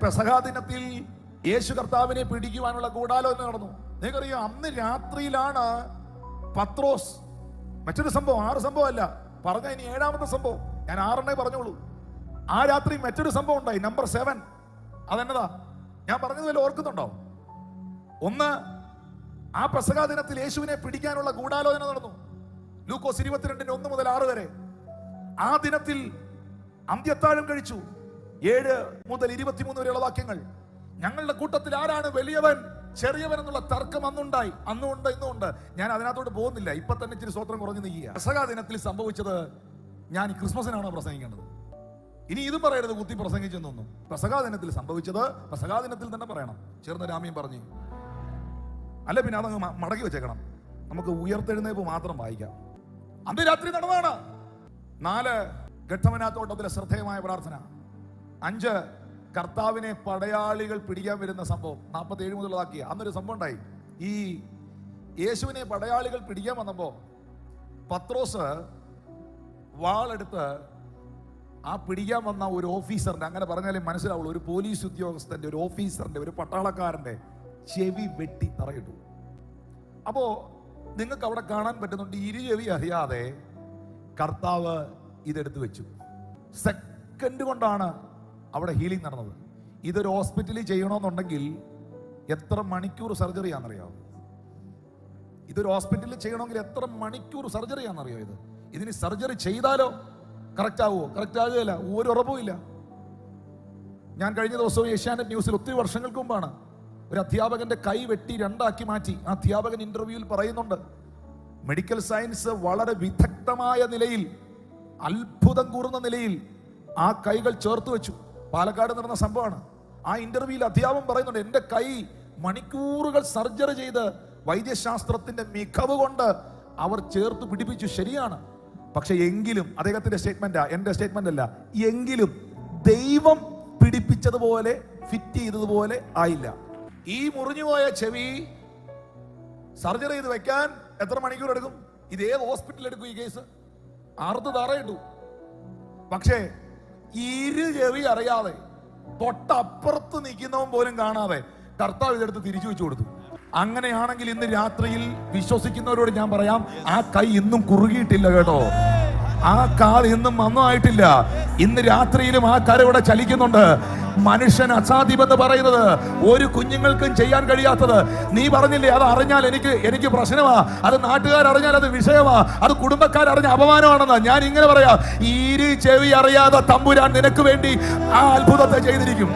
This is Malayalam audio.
പെസഹാ ദിനത്തിൽ യേശു കർത്താവിനെ പിടിക്കുവാനുള്ള ഗൂഢാലോചന നടന്നു. നിങ്ങൾക്കറിയാം, അന്ന് രാത്രിയിലാണ് പത്രോസ്, മറ്റൊരു സംഭവം, 6 സംഭവമല്ല പറഞ്ഞ, ഇനി 7ാമത്തെ സംഭവം, ഞാൻ 6 പറഞ്ഞോളൂ. ആ രാത്രി മറ്റൊരു സംഭവം ഉണ്ടായി, നമ്പർ 7. അതെന്നതാ? ഞാൻ പറഞ്ഞത് വല്ല ഓർക്കുന്നുണ്ടോ? ഒന്ന്, ആ പെസഹാ ദിനത്തിൽ യേശുവിനെ പിടിക്കാനുള്ള ഗൂഢാലോചന നടന്നു. ലൂക്കോസ് 22 1 മുതൽ 6 വരെ. ആ ദിനത്തിൽ അന്ത്യത്താഴം കഴിച്ചു. 7 മുതൽ 23 വരെയുള്ള വാക്യങ്ങൾ. ഞങ്ങളുടെ കൂട്ടത്തിൽ ആരാണ് വലിയവൻ ചെറിയവൻ എന്നുള്ള തർക്കം അന്നുണ്ടായി, അന്നുണ്ട് ഇന്നുണ്ട്. ഞാൻ അതിനകത്തോട്ട് പോകുന്നില്ല, ഇപ്പൊ തന്നെ ഇച്ചിരി സ്വത്രം കുറഞ്ഞു നിൽക്കുക. പെസഹാ ദിനത്തിൽ സംഭവിച്ചത് ഞാൻ ക്രിസ്മസിനാണോ പ്രസംഗിക്കേണ്ടത്? ഇനി ഇതും പറയരുത് കുത്തി പ്രസംഗിച്ചെന്നൊന്നും. പെസഹാ ദിനത്തിൽ സംഭവിച്ചത് പെസഹാ ദിനത്തിൽ തന്നെ പറയണം. ചേർന്ന് രാമ്യം പറഞ്ഞു, അല്ല പിന്നെ അതങ്ങ് മടക്കി വെച്ചേക്കണം. നമുക്ക് ഉയർത്തെഴുന്നേൽപ്പ് മാത്രം വായിക്കാം. അന്ന് രാത്രി നടന്നതാണ്. 4, ഗഠമനാത്തോട്ടത്തിലെ ശ്രദ്ധേയമായ പ്രാർത്ഥന. 5, കർത്താവിനെ പടയാളികൾ പിടിക്കാൻ വരുന്ന സംഭവം. 47 മുതലുള്ളതാക്കിയ അന്നൊരു സംഭവം ഉണ്ടായി. ഈ യേശുവിനെ പടയാളികൾ പിടിക്കാൻ വന്നപ്പോ പത്രോസ് വാളെടുത്ത് ആ പിടിക്കാൻ വന്ന ഒരു ഓഫീസറിന്റെ, അങ്ങനെ പറഞ്ഞാലേ മനസ്സിലാവുള്ളൂ, ഒരു പോലീസ് ഉദ്യോഗസ്ഥന്റെ, ഒരു ഓഫീസറിന്റെ, ഒരു പട്ടാളക്കാരന്റെ ചെവി വെട്ടി തറയിട്ടു. അപ്പോ നിങ്ങൾക്ക് അവിടെ കാണാൻ പറ്റുന്നുണ്ട്, ഇരുചെവി അറിയാതെ കർത്താവ് ഇതെടുത്ത് വെച്ചു. സെക്കൻഡ് കൊണ്ടാണ് അവിടെ ഹീലിംഗ് നടന്നത്. ഇതൊരു ഹോസ്പിറ്റലിൽ ചെയ്യണമെന്നുണ്ടെങ്കിൽ എത്ര മണിക്കൂർ സർജറി ആണെന്നറിയാം? ഇതൊരു ഹോസ്പിറ്റലിൽ ചെയ്യണമെങ്കിൽ എത്ര മണിക്കൂർ സർജറി ആണെന്നറിയോ? ഇതിന് സർജറി ചെയ്താലോ കറക്റ്റ് ആവുമോ? കറക്റ്റ് ആകുകയില്ല, ഒരു ഉറപ്പുമില്ല. ഞാൻ കഴിഞ്ഞ ദിവസവും ഏഷ്യാനെറ്റ് ന്യൂസിൽ, ഒത്തിരി വർഷങ്ങൾക്ക് മുമ്പാണ്, ഒരു അധ്യാപകന്റെ കൈ വെട്ടി 2 ആക്കി മാറ്റി. ആ അധ്യാപകൻ ഇന്റർവ്യൂവിൽ പറയുന്നുണ്ട്, മെഡിക്കൽ സയൻസ് വളരെ വിദഗ്ധമായ നിലയിൽ, അത്ഭുതം കൂറുന്ന നിലയിൽ ആ കൈകൾ ചേർത്ത് വെച്ചു. പാലക്കാട് നടന്ന സംഭവമാണ്. ആ ഇന്റർവ്യൂവിൽ അധ്യാപകൻ പറയുന്നുണ്ട്, എന്റെ കൈ മണിക്കൂറുകൾ സർജറി ചെയ്ത് വൈദ്യശാസ്ത്രത്തിന്റെ മികവ് കൊണ്ട് അവർ ചേർത്ത് പിടിപ്പിച്ചു. ശരിയാണ്. പക്ഷെ എങ്കിലും, അദ്ദേഹത്തിന്റെ സ്റ്റേറ്റ്മെന്റാ, എന്റെ സ്റ്റേറ്റ്മെന്റ് അല്ല, എങ്കിലും ദൈവം പിടിപ്പിച്ചതുപോലെ, ഫിറ്റ് ചെയ്തതുപോലെ ആയില്ല. ഈ മുറിഞ്ഞുപോയ ചെവി സർജറി ചെയ്ത് വെക്കാൻ എത്ര മണിക്കൂർ എടുക്കും? ഇത് ഏത് ഹോസ്പിറ്റലിൽ എടുക്കും ഈ കേസ്? 6 തറയിട്ടു. പക്ഷേ ചെവി അറിയാതെ, തൊട്ടപ്പുറത്ത് നിൽക്കുന്നവൻ പോലും കാണാതെ കർത്താവ് ഇതെടുത്ത് തിരിച്ചു വെച്ചു കൊടുത്തു. അങ്ങനെയാണെങ്കിൽ ഇന്ന് രാത്രിയിൽ വിശ്വസിക്കുന്നവരോട് ഞാൻ പറയാം, ആ കൈ ഇന്നും കുറുകിയിട്ടില്ല കേട്ടോ. ആ കാൽ ഇന്നും നന്നായിട്ടില്ല. ഇന്ന് രാത്രിയിലും ആ കര ഇവിടെ ചലിക്കുന്നുണ്ട്. മനുഷ്യൻ അസാധ്യമെന്ന് പറയുന്നത് ഒരു കുഞ്ഞുങ്ങൾക്കും ചെയ്യാൻ കഴിയാത്തത്. നീ പറഞ്ഞില്ലേ, അത് അറിഞ്ഞാൽ എനിക്ക് പ്രശ്നമാ, അത് നാട്ടുകാരറിഞ്ഞാൽ അത് വിഷയമാ, അത് കുടുംബക്കാരറിഞ്ഞ അപമാനമാണെന്ന്. ഞാൻ ഇങ്ങനെ പറയാം, ചെവി അറിയാതെ തമ്പുരാൻ നിനക്ക് വേണ്ടി ആ അത്ഭുതത്തെ ചെയ്തിരിക്കും.